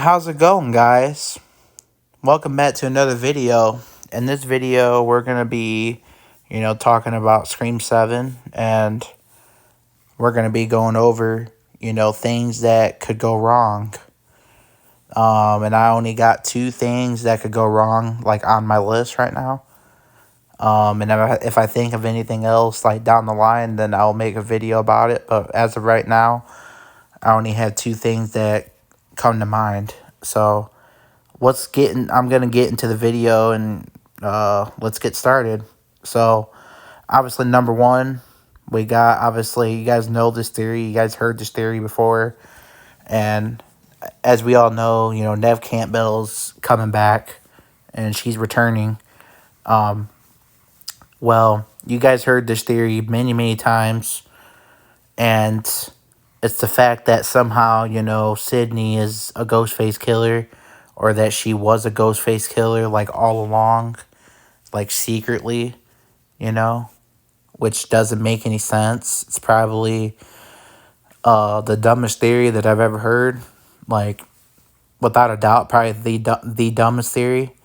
How's it going, guys? Welcome back to another video. In this video, we're going to be, talking about Scream 7, and we're going to be going over, things that could go wrong. And I only got two things that could go wrong, like, on my list right now. And if I think of anything else, like, down the line, then I'll make a video about it. But as of right now, I only have two things that come to mind. So I'm gonna get into the video and let's get started. So obviously number one, we got, obviously you guys know this theory, you guys heard this theory before, and as we all know, Nev Campbell's coming back and she's returning. Well, you guys heard this theory many times, and it's the fact that somehow, Sydney is a Ghostface killer, or that she was a Ghostface killer, like, all along, like, secretly, which doesn't make any sense. It's probably the dumbest theory that I've ever heard. Like, without a doubt, probably the dumbest theory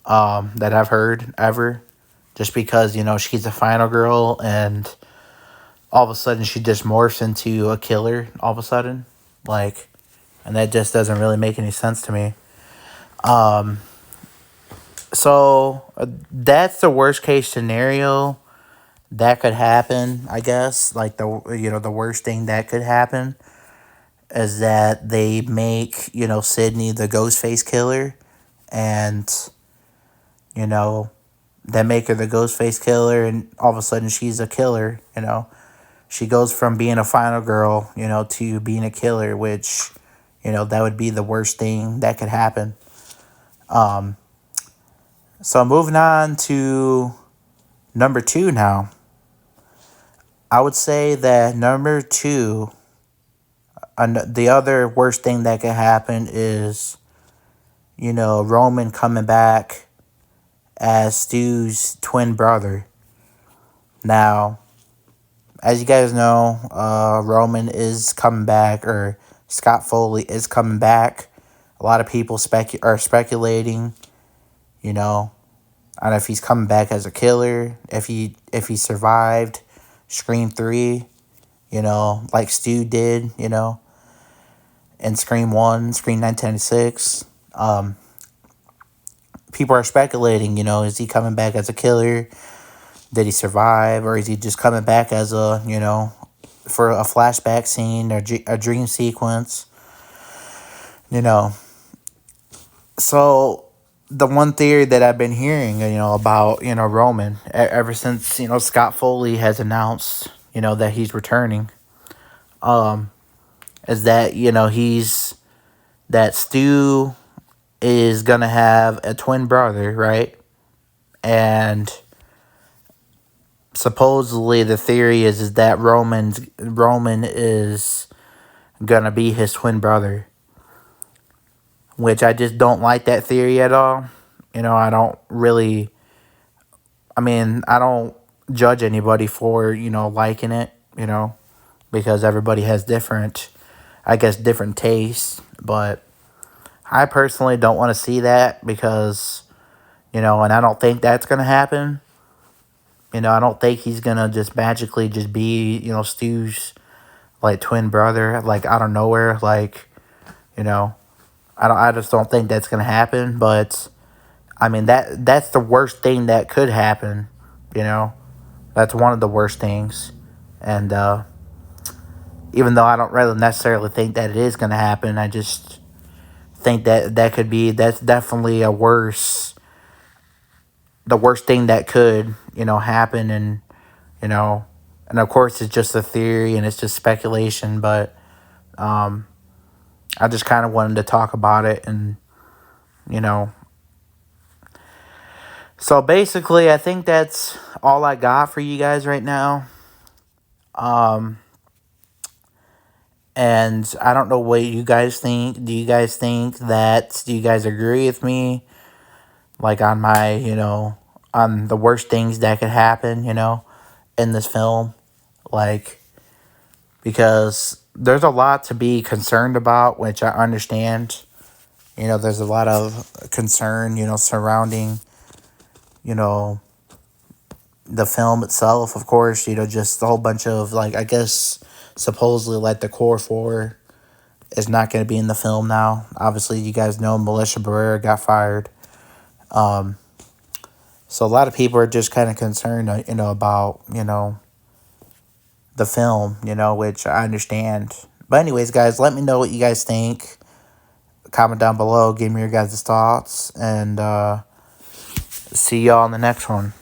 that I've heard ever. Just because, she's a final girl, and all of a sudden she just morphs into a killer all of a sudden. Like, and that just doesn't really make any sense to me. So that's the worst case scenario that could happen, I guess. Like, the worst thing that could happen is that they make, Sydney the Ghostface killer, and, they make her the Ghostface killer, and all of a sudden she's a killer. She goes from being a final girl, to being a killer, which, that would be the worst thing that could happen. So moving on to number two now. I would say that number two, the other worst thing that could happen is, Roman coming back as Stu's twin brother. Now, as you guys know, Roman is coming back, or Scott Foley is coming back. A lot of people are speculating, I don't know if he's coming back as a killer, if he survived Scream 3, like Stu did, in Scream 1, Scream 1996. People are speculating, is he coming back as a killer? Did he survive? Or is he just coming back as a, for a flashback scene or a dream sequence? So the one theory that I've been hearing, about, Roman, ever since, Scott Foley has announced, that he's returning, is that, that Stu is going to have a twin brother, right? And supposedly the theory is that Roman is going to be his twin brother, which I just don't like that theory at all. I don't really, I don't judge anybody for, liking it, because everybody has different tastes. But I personally don't want to see that because, and I don't think that's going to happen. I don't think he's going to just magically just be, Stu's, like, twin brother, like, out of nowhere. Like, I just don't think that's going to happen. But, that's the worst thing that could happen, That's one of the worst things. And even though I don't really necessarily think that it is going to happen, I just think that's definitely the worst thing that could, happen. And, and of course it's just a theory and it's just speculation, but I just kind of wanted to talk about it. And, so basically I think that's all I got for you guys right now. And I don't know what you guys think. Do you guys agree with me? Like, on my, on the worst things that could happen, in this film? Like, because there's a lot to be concerned about, which I understand. You know, there's a lot of concern, you know, surrounding, you know, the film itself, of course, you know, just a whole bunch of, like, I guess, supposedly, like, the core four is not going to be in the film now. Obviously, you guys know Melissa Barrera got fired. So a lot of people are just kind of concerned, you know, about, you know, the film, you know, which I understand. But anyways, guys, let me know what you guys think. Comment down below, give me your guys' thoughts, and see y'all in the next one.